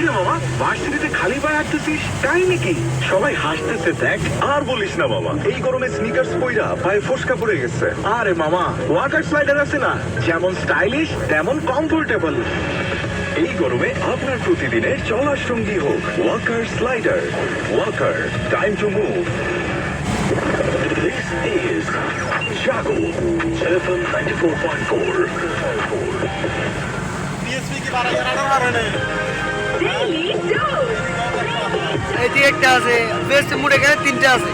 কিরে মামা, ভার্সিটিতে খালি পায়ে হাঁটতেছিস, কাহিনী কি? সবাই হাসতেছে দেখ। আর বলিস না বাবা, এই গরমে স্নিকার্স পইরা পায়ে ফোসকা পড়ে গেছে। আরে মামা, ওয়াটার স্লাইডার আছে না, যেমন স্টাইলিশ তেমন কমফোর্টেবল। এই গরমে আপনার প্রতিদিনের চলার সঙ্গী হোক walker slider. Walker, time to move. This is Jago FM 94.4. PSP की 12,000 आ रहे हैं। Daily dose. এই যে একটা আছে, বেস্ট মুড়ে গেলে তিনটা আছে।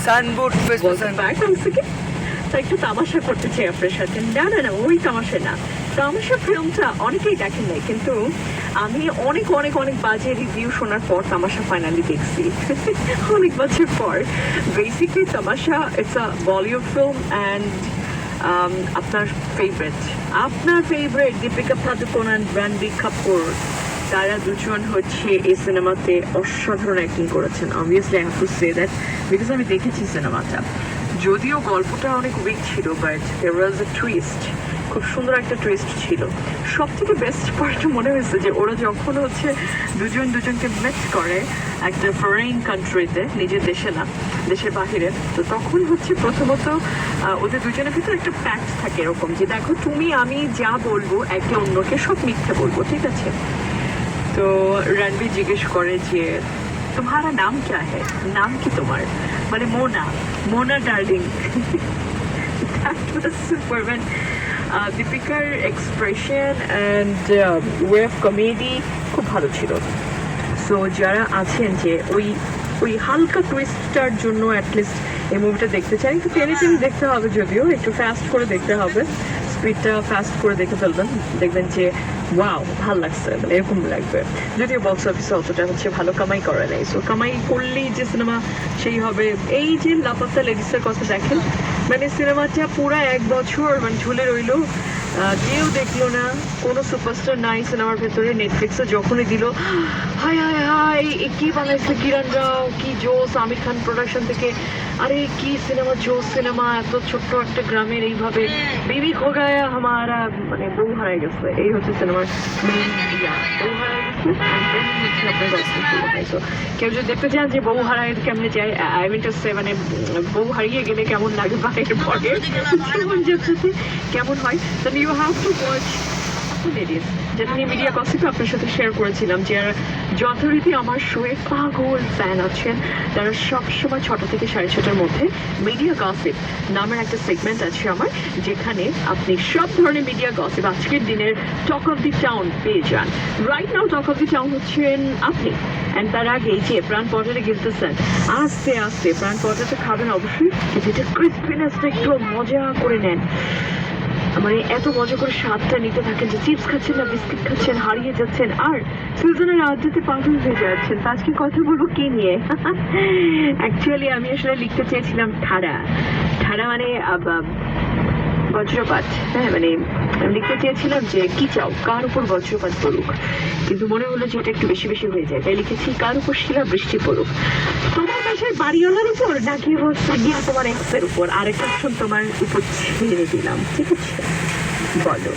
সানবোর্ড Facebook Welcome back once again. তো একটু তামাশা করতে চাই আপনার সাথে। না ওই তামাশা না। তামাশা ফিল্মটা অনেকেই দেখেন নাই, কিন্তু আমি অনেক অনেক অনেক বাজে রিভিউ শোনার পর তামাশা ফাইনালি দেখছি। অনেক বছর পর। বেসিকলি তামাশা it's a Bollywood film and আপনার ফেভারিট দীপিকা পাদুকোন অ্যান্ড রণবীর কাপুর, তারা দুজন হচ্ছে এই সিনেমাতে অসাধারণ অ্যাক্টিং করেছেন। Obviously I have to say that, because আমি দেখেছি সিনেমাটা। যদিও গল্পটা অনেক উইক ছিল, but there was A twist, খুব সুন্দর একটা টুইস্ট ছিল। সব থেকে বেস্ট পার্ট মনে হয়েছে যে ওরা যখন হচ্ছে দুজনকে মেট করে একটা ফরেন কান্ট্রিতে, নিজের দেশে না, দেশের বাহিরে, তো তখন হচ্ছে প্রথমত ওদের দুজনের ভিতরে একটা প্যাক্ট থাকে এরকম যে দেখো তুমি আমি যা বলবো একে অন্যকে সব মিথ্যে বলবো, ঠিক আছে? তো রণবীর জিজ্ঞেস করে যে তোমারা নাম ক্যা হ্যায়, নাম কি তোমার? মানে Mona darling. That was super. When দীপিকার expression and way of comedy খুব ভালো ছিল। সো যারা আছেন যে ওই হালকা টুইস্টটার জন্য অ্যাটলিস্ট এই মুভিটা দেখতে চাই, একটু টেনে দেখতে হবে, যদিও একটু ফাস্ট করে দেখতে হবে, স্পিডটা ফাস্ট করে দেখে ফেলবেন, দেখবেন যে ওয়াও ভাল লাগছে, মানে এরকম লাগবে। যদিও বক্স অফিসে অতটা হচ্ছে ভালো কামাই করে নাই, সো কামাই করলেই যে সিনেমা সেই হবে। এই যে লাপাত্তা লেডিসের কথা দেখেন, মানে সিনেমাটা পুরো 1 বছর মানে ঝুলে রইলো, কেউ দেখলো না, কোনো সুপারস্টার নাই সিনেমার ভেতরে। নেটফ্লিক্সে যখনই দিল, হাই হাই হাই কি বানাইছে কিরণ রাও, কি জোস, আমির খান প্রোডাকশন থেকে, আরে কি সিনেমা, জোস সিনেমা, এত ছোট্ট একটা গ্রামের এইভাবে বেবি খো গায়া হামারা, মানে বউ হারাই গেছে, এই হচ্ছে সিনেমার মেইন ইয়া, বউ হারাই গেছে। কেউ যদি দেখতে চান যে বউ হারায় কেমনে যায়, আই মিন টু সে, মানে বউ হারিয়ে গেলে কেমন লাগে বা এর পরে জীবন যাচ্ছে কেমন হয়, then you have to watch Ladies, যেটা নিয়ে মিডিয়া গসিপে আপনার সাথে শেয়ার করেছিলাম, যে যথারীতি আমার শোয়ে পাগল ফ্যান আছেন, তারা সবসময় 6টা থেকে 6:30টার মধ্যে মিডিয়া গসিপ নামের একটা সেগমেন্ট আছে আমার, যেখানে আপনি সব ধরনের মিডিয়া গসিপ আজকের দিনের টক অফ দি টাউন পেয়ে যান। Right now talk of the town হচ্ছেন আপনি, অ্যান্ড তার আগে যে প্রাণ পটারে গিলতেছেন, আস্তে আস্তে প্রাণ পটাতে খাবেন অবশ্যই, যেটা ক্রিসপিনেসটা একটু মজা করে নেন, মানে এত মজা করে স্বাদটা নিতে থাকেন যে চিপস খাচ্ছেন না বিস্কিট খাচ্ছেন, হারিয়ে যাচ্ছেন, আর সিজনের আড্ডাতে পাগল হয়ে যাচ্ছেন। তো আজকে কথা বলবো কি নিয়ে? অ্যাকচুয়ালি আমি আসলে লিখতে চেয়েছিলাম ঠাড়া মানে বজ্রপাত। হ্যাঁ, মানে আমি লিখতে চেয়েছিলাম যে কি চাও, কার উপর বজ্রপাত পড়ুক, কিন্তু মনে হলো যে এটা একটু বেশি হয়ে যায়, তাই লিখেছি কার উপর শিলা বৃষ্টি পড়ুক। তোমার বাসায় বাড়িওয়ালার উপর নাকি হচ্ছে গিয়ে তোমার এক্সের উপর, আরেকটা অপশন তোমার উপর ছেড়ে দিলাম, ঠিক আছে? বলো।